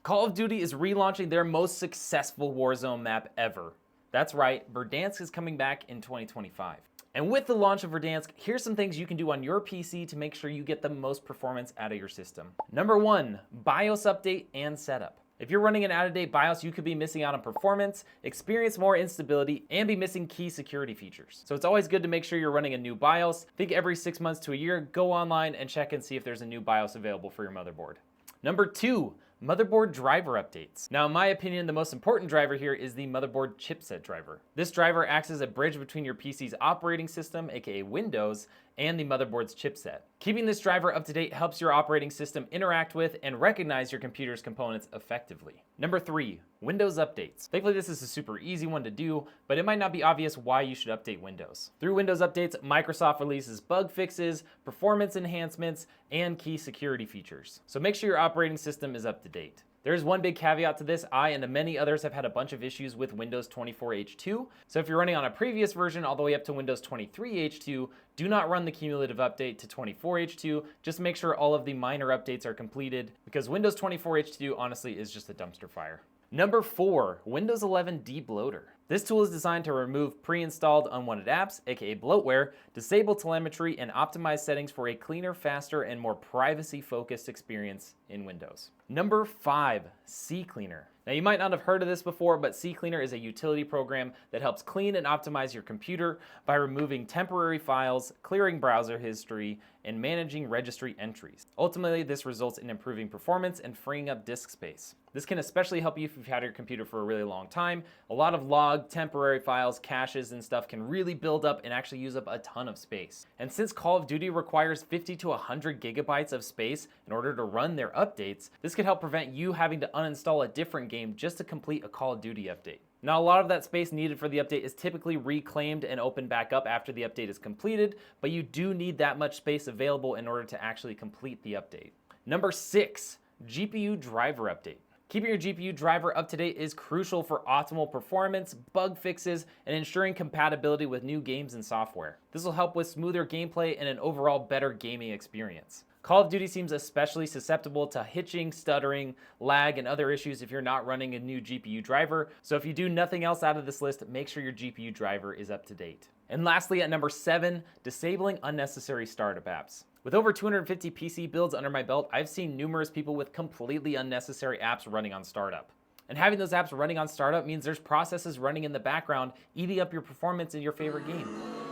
Call of Duty is relaunching their most successful Warzone map ever. That's right, Verdansk is coming back in 2025. And with the launch of Verdansk, here's some things you can do on your PC to make sure you get the most performance out of your system. Number 1, BIOS update and setup. If you're running an out-of-date BIOS, you could be missing out on performance, experience more instability, and be missing key security features. So it's always good to make sure you're running a new BIOS. Think every 6 months to a year, go online and check and see if there's a new BIOS available for your motherboard. Number 2, motherboard driver updates. Now, in my opinion, the most important driver here is the motherboard chipset driver. This driver acts as a bridge between your PC's operating system, aka Windows, and the motherboard's chipset. Keeping this driver up to date helps your operating system interact with and recognize your computer's components effectively. Number 3, Windows updates. Thankfully, this is a super easy one to do, but it might not be obvious why you should update Windows. Through Windows updates, Microsoft releases bug fixes, performance enhancements, and key security features. So make sure your operating system is up to date. There's one big caveat to this. I and many others have had a bunch of issues with Windows 24H2. So if you're running on a previous version all the way up to Windows 23H2, do not run the cumulative update to 24H2. Just make sure all of the minor updates are completed because Windows 24H2 honestly is just a dumpster fire. Number 4, Windows 11 debloater. This tool is designed to remove pre-installed unwanted apps, aka bloatware, disable telemetry, and optimize settings for a cleaner, faster, and more privacy-focused experience in Windows. Number 5, CCleaner. Now you might not have heard of this before, but CCleaner is a utility program that helps clean and optimize your computer by removing temporary files, clearing browser history, and managing registry entries. Ultimately, this results in improving performance and freeing up disk space. This can especially help you if you've had your computer for a really long time. A lot of logged temporary files, caches, and stuff can really build up and actually use up a ton of space. And since Call of Duty requires 50 to 100 gigabytes of space in order to run their updates, this could help prevent you having to uninstall a different game just to complete a Call of Duty update. Now, a lot of that space needed for the update is typically reclaimed and opened back up after the update is completed, but you do need that much space available in order to actually complete the update. Number 6, GPU driver update. Keeping your GPU driver up to date is crucial for optimal performance, bug fixes, and ensuring compatibility with new games and software. This will help with smoother gameplay and an overall better gaming experience. Call of Duty seems especially susceptible to hitching, stuttering, lag, and other issues if you're not running a new GPU driver. So if you do nothing else out of this list, make sure your GPU driver is up to date. And lastly, at number 7, disabling unnecessary startup apps. With over 250 PC builds under my belt, I've seen numerous people with completely unnecessary apps running on startup. And having those apps running on startup means there's processes running in the background, eating up your performance in your favorite game,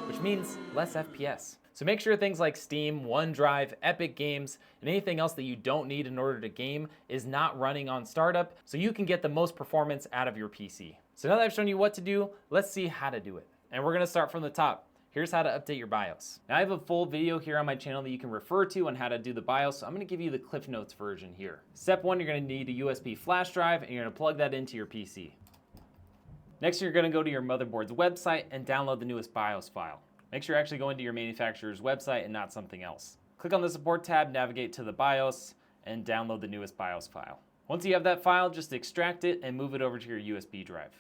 which means less FPS. So make sure things like Steam, OneDrive, Epic Games, and anything else that you don't need in order to game is not running on startup so you can get the most performance out of your PC. So now that I've shown you what to do, let's see how to do it. And we're gonna start from the top. Here's how to update your BIOS. Now I have a full video here on my channel that you can refer to on how to do the BIOS, so I'm gonna give you the Cliff Notes version here. Step 1, you're gonna need a USB flash drive and you're gonna plug that into your PC. Next, you're gonna go to your motherboard's website and download the newest BIOS file. Make sure you're actually going to your manufacturer's website and not something else. Click on the support tab, navigate to the BIOS, and download the newest BIOS file. Once you have that file, just extract it and move it over to your USB drive.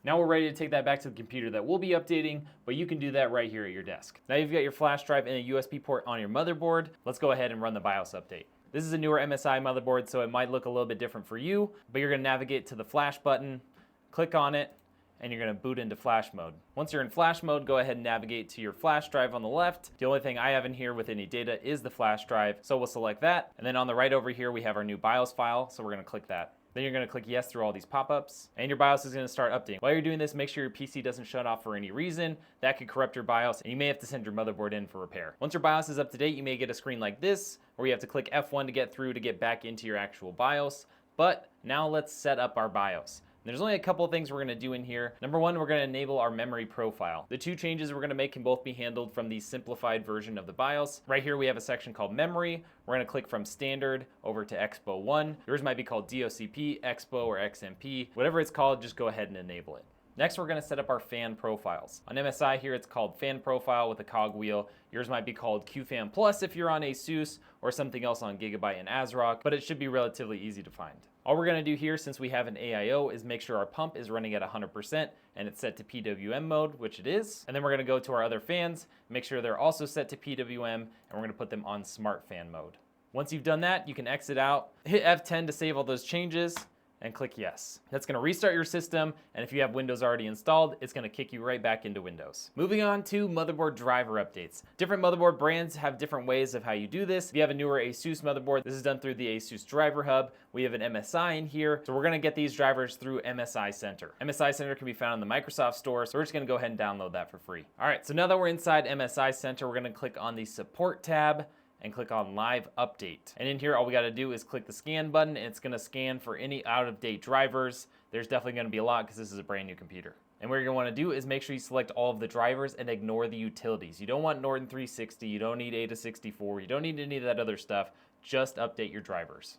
Now we're ready to take that back to the computer that we'll be updating, but you can do that right here at your desk. Now you've got your flash drive and a USB port on your motherboard. Let's go ahead and run the BIOS update. This is a newer MSI motherboard, so it might look a little bit different for you, but you're gonna navigate to the flash button, click on it, and you're gonna boot into flash mode. Once you're in flash mode, go ahead and navigate to your flash drive on the left. The only thing I have in here with any data is the flash drive, so we'll select that. And then on the right over here, we have our new BIOS file, so we're gonna click that. Then you're gonna click yes through all these pop-ups, and your BIOS is gonna start updating. While you're doing this, make sure your PC doesn't shut off for any reason. That could corrupt your BIOS, and you may have to send your motherboard in for repair. Once your BIOS is up to date, you may get a screen like this, where you have to click F1 to get through to get back into your actual BIOS. But now let's set up our BIOS. There's only a couple of things we're gonna do in here. Number 1, we're gonna enable our memory profile. The 2 changes we're gonna make can both be handled from the simplified version of the BIOS. Right here we have a section called memory. We're gonna click from standard over to Expo 1. Yours might be called DOCP, Expo, or XMP. Whatever it's called, just go ahead and enable it. Next, we're gonna set up our fan profiles. On MSI here, it's called fan profile with a cog wheel. Yours might be called QFan Plus if you're on ASUS, or something else on Gigabyte and ASRock, but it should be relatively easy to find. All we're gonna do here, since we have an AIO, is make sure our pump is running at 100% and it's set to PWM mode, which it is. And then we're gonna go to our other fans, make sure they're also set to PWM, and we're gonna put them on smart fan mode. Once you've done that, you can exit out, hit F10 to save all those changes, and click yes. That's gonna restart your system, and if you have Windows already installed, it's gonna kick you right back into Windows. Moving on to motherboard driver updates. Different motherboard brands have different ways of how you do this. If you have a newer ASUS motherboard, this is done through the ASUS Driver Hub. We have an MSI in here, so we're gonna get these drivers through MSI Center. MSI Center can be found in the Microsoft Store, so we're just gonna go ahead and download that for free. All right, so now that we're inside MSI Center, we're gonna click on the Support tab and click on Live Update. And in here, all we gotta do is click the scan button, and it's gonna scan for any out-of-date drivers. There's definitely gonna be a lot because this is a brand new computer. And what you're gonna wanna do is make sure you select all of the drivers and ignore the utilities. You don't want Norton 360, you don't need ATA64, you don't need any of that other stuff. Just update your drivers.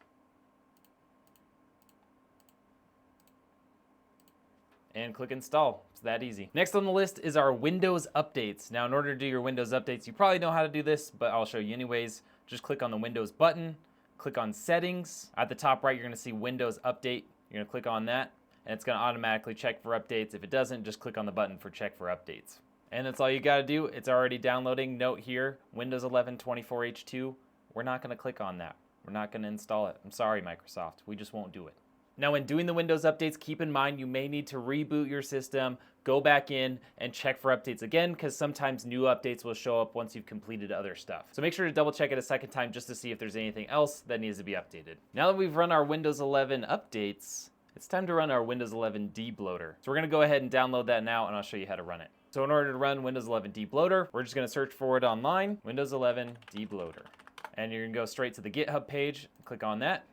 And click install. It's that easy. Next on the list is our Windows updates. Now, in order to do your Windows updates, you probably know how to do this, but I'll show you anyways. Just click on the Windows button, click on settings. At the top right, you're gonna see Windows update. You're gonna click on that, and it's gonna automatically check for updates. If it doesn't, just click on the button for check for updates. And that's all you gotta do. It's already downloading. Note here, Windows 11 24H2. We're not gonna click on that. We're not gonna install it. I'm sorry, Microsoft. We just won't do it. Now, when doing the Windows updates, keep in mind you may need to reboot your system, go back in, and check for updates again, because sometimes new updates will show up once you've completed other stuff. So make sure to double check it a second time just to see if there's anything else that needs to be updated. Now that we've run our Windows 11 updates, it's time to run our Windows 11 debloater. So we're gonna go ahead and download that now, and I'll show you how to run it. So in order to run Windows 11 debloater, we're just gonna search for it online, Windows 11 debloater. And you're gonna go straight to the GitHub page, click on that.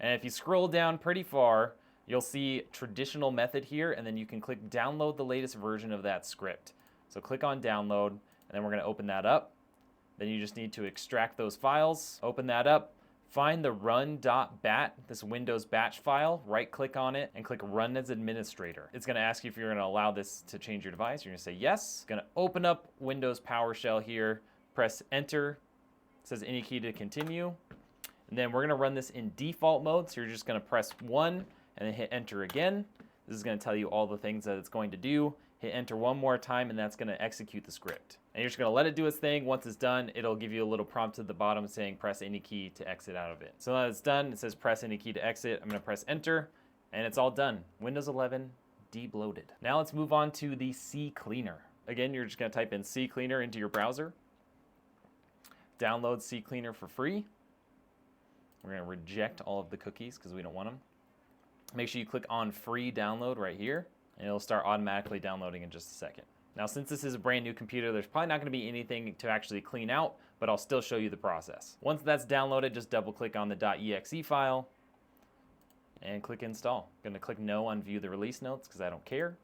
And if you scroll down pretty far, you'll see traditional method here, and then you can click download the latest version of that script. So click on download, and then we're gonna open that up. Then you just need to extract those files, open that up, find the run.bat, this Windows batch file, right click on it, and click run as administrator. It's gonna ask you if you're gonna allow this to change your device. You're gonna say yes. It's gonna open up Windows PowerShell here, press enter, it says any key to continue. And then we're gonna run this in default mode, so you're just gonna press 1 and then hit enter again. This is gonna tell you all the things that it's going to do. Hit enter one more time, and that's gonna execute the script. And you're just gonna let it do its thing. Once it's done, it'll give you a little prompt at the bottom saying press any key to exit out of it. So now that it's done, it says press any key to exit. I'm gonna press enter, and it's all done. Windows 11 debloated. Now let's move on to the CCleaner. Again, you're just gonna type in CCleaner into your browser. Download CCleaner for free. We're gonna reject all of the cookies because we don't want them. Make sure you click on free download right here, and it'll start automatically downloading in just a second. Now, since this is a brand new computer, there's probably not gonna be anything to actually clean out, but I'll still show you the process. Once that's downloaded, just double click on the .exe file and click install. I'm gonna click no on view the release notes because I don't care. And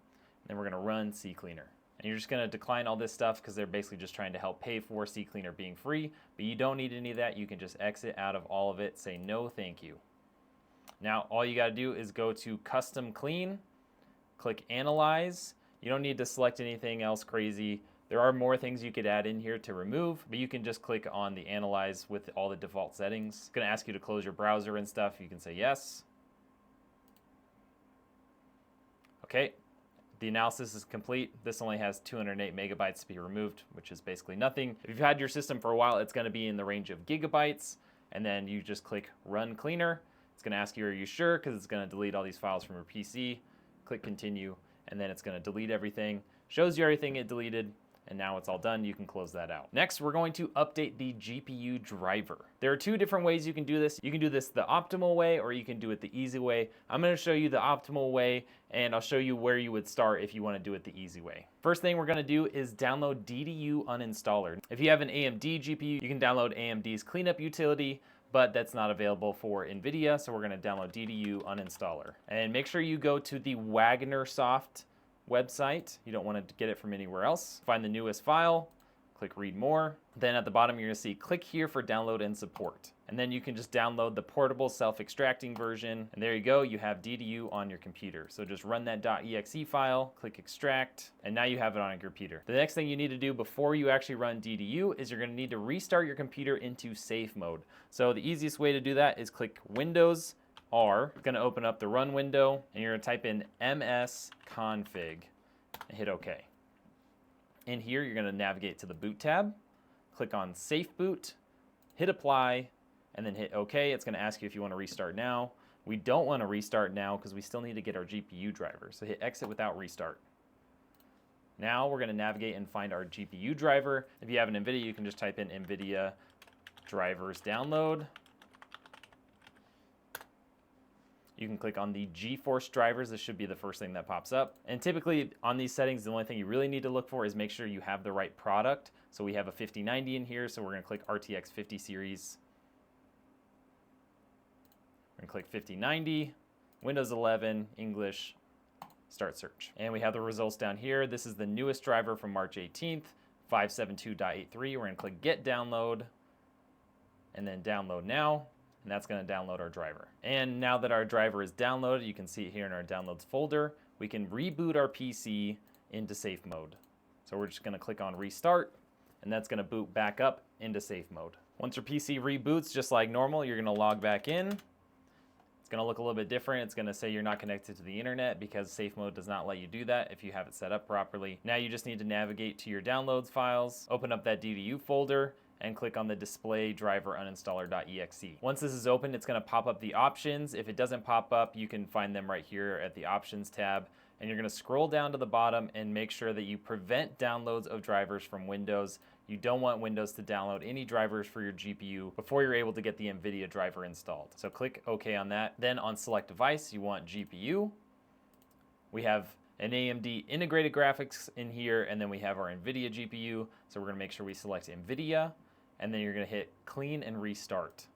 then we're gonna run CCleaner. And you're just gonna decline all this stuff because they're basically just trying to help pay for CCleaner being free, but you don't need any of that. You can just exit out of all of it, say no thank you. Now, all you gotta do is go to custom clean, click analyze. You don't need to select anything else crazy. There are more things you could add in here to remove, but you can just click on the analyze with all the default settings. It's gonna ask you to close your browser and stuff. You can say yes. Okay. The analysis is complete. This only has 208 megabytes to be removed, which is basically nothing. If you've had your system for a while, it's gonna be in the range of gigabytes, and then you just click run cleaner. It's gonna ask you, are you sure? Because it's gonna delete all these files from your PC. Click continue, and then it's gonna delete everything. Shows you everything it deleted, and now it's all done. You can close that out. Next, we're going to update the GPU driver. There are two different ways you can do this. You can do this the optimal way, or you can do it the easy way. I'm gonna show you the optimal way, and I'll show you where you would start if you wanna do it the easy way. First thing we're gonna do is download DDU uninstaller. If you have an AMD GPU, you can download AMD's cleanup utility, but that's not available for NVIDIA, so we're gonna download DDU uninstaller. And make sure you go to the Wagner Soft website. You don't want to get it from anywhere else. Find the newest file, Click read more. Then at the bottom, you're gonna see click here for download and support. And then you can just download the portable self-extracting version. And there you go, you have DDU on your computer. So just run that .exe file, click extract, and now you have it on your computer. The next thing you need to do before you actually run DDU is you're gonna need to restart your computer into safe mode. So the easiest way to do that is click Windows R. It's gonna open up the run window, and you're gonna type in msconfig and hit OK. In here, you're gonna navigate to the boot tab, click on Safe Boot, hit apply, and then hit OK. It's gonna ask you if you wanna restart now. We don't wanna restart now because we still need to get our GPU driver. So hit exit without restart. Now we're gonna navigate and find our GPU driver. If you have an NVIDIA, you can just type in NVIDIA drivers download. You can click on the GeForce drivers. This should be the first thing that pops up. And typically on these settings, the only thing you really need to look for is make sure you have the right product. So we have a 5090 in here, so we're gonna click RTX 50 series. We're gonna click 5090, Windows 11, English, start search. And we have the results down here. This is the newest driver from March 18th, 572.83. We're gonna click get download, and then download now. And that's gonna download our driver. And now that our driver is downloaded, you can see it here in our downloads folder, we can reboot our PC into safe mode. So we're just gonna click on restart, and that's gonna boot back up into safe mode. Once your PC reboots, just like normal, you're gonna log back in. It's gonna look a little bit different. It's gonna say you're not connected to the internet because safe mode does not let you do that if you have it set up properly. Now you just need to navigate to your downloads files, open up that DDU folder, and click on the display driver uninstaller.exe. Once this is open, it's gonna pop up the options. If it doesn't pop up, you can find them right here at the options tab. And you're gonna scroll down to the bottom and make sure that you prevent downloads of drivers from Windows. You don't want Windows to download any drivers for your GPU before you're able to get the NVIDIA driver installed. So click OK on that. Then on select device, you want GPU. We have an AMD integrated graphics in here, and then we have our NVIDIA GPU. So we're gonna make sure we select NVIDIA, and then you're gonna hit clean and restart.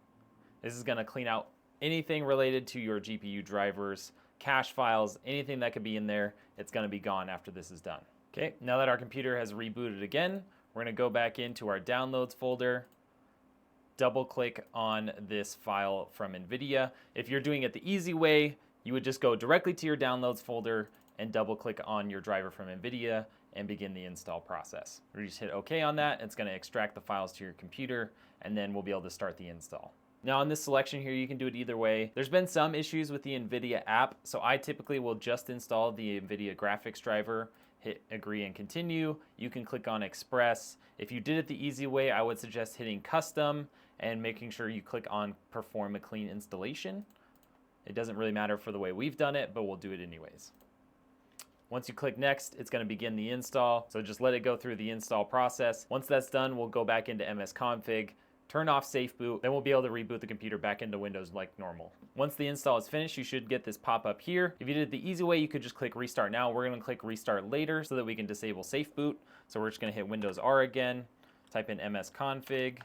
This is gonna clean out anything related to your GPU drivers, cache files, anything that could be in there, it's gonna be gone after this is done. Okay, now that our computer has rebooted again, we're gonna go back into our downloads folder, double click on this file from NVIDIA. If you're doing it the easy way, you would just go directly to your downloads folder and double click on your driver from NVIDIA and begin the install process. We just hit OK on that. It's gonna extract the files to your computer, and then we'll be able to start the install. Now on this selection here, you can do it either way. There's been some issues with the NVIDIA app, so I typically will just install the NVIDIA graphics driver, hit agree and continue. You can click on Express. If you did it the easy way, I would suggest hitting custom and making sure you click on perform a clean installation. It doesn't really matter for the way we've done it, but we'll do it anyways. Once you click next, it's gonna begin the install. So just let it go through the install process. Once that's done, we'll go back into msconfig, turn off safe boot, then we'll be able to reboot the computer back into Windows like normal. Once the install is finished, you should get this pop-up here. If you did it the easy way, you could just click restart now. We're gonna click restart later so that we can disable safe boot. So we're just gonna hit Windows R again, type in msconfig,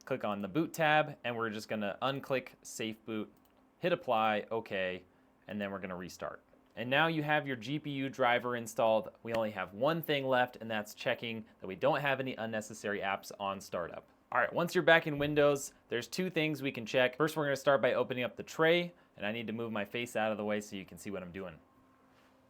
click on the boot tab, and we're just gonna unclick safe boot, hit apply, okay, and then we're gonna restart. And now you have your GPU driver installed. We only have one thing left, and that's checking that we don't have any unnecessary apps on startup. All right, once you're back in Windows, there's two things we can check. First, we're gonna start by opening up the tray, and I need to move my face out of the way so you can see what I'm doing.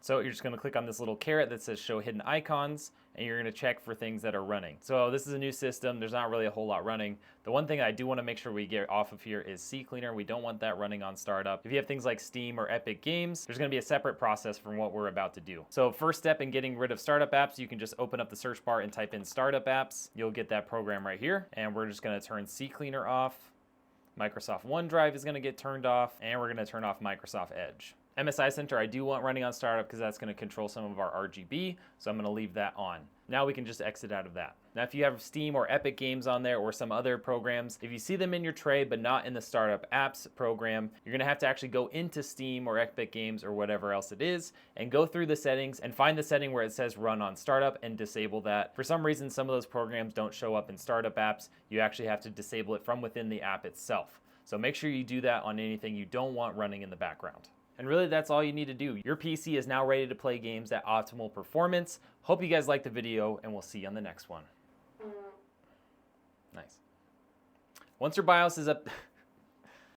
So you're just gonna click on this little caret that says show hidden icons, and you're gonna check for things that are running. So this is a new system, there's not really a whole lot running. The one thing I do wanna make sure we get off of here is CCleaner. We don't want that running on startup. If you have things like Steam or Epic Games, there's gonna be a separate process from what we're about to do. So first step in getting rid of startup apps, you can just open up the search bar and type in startup apps. You'll get that program right here, and we're just gonna turn CCleaner off. Microsoft OneDrive is gonna get turned off, and we're gonna turn off Microsoft Edge. MSI Center I do want running on startup because that's going to control some of our RGB, so I'm going to leave that on. Now we can just exit out of that. Now if you have Steam or Epic Games on there or some other programs, if you see them in your tray but not in the startup apps program, you're going to have to actually go into Steam or Epic Games or whatever else it is and go through the settings and find the setting where it says run on startup and disable that. For some reason, some of those programs don't show up in startup apps. You actually have to disable it from within the app itself. So make sure you do that on anything you don't want running in the background. And really, that's all you need to do. Your PC is now ready to play games at optimal performance. Hope you guys liked the video, and we'll see you on the next one. Nice. Once your BIOS is up...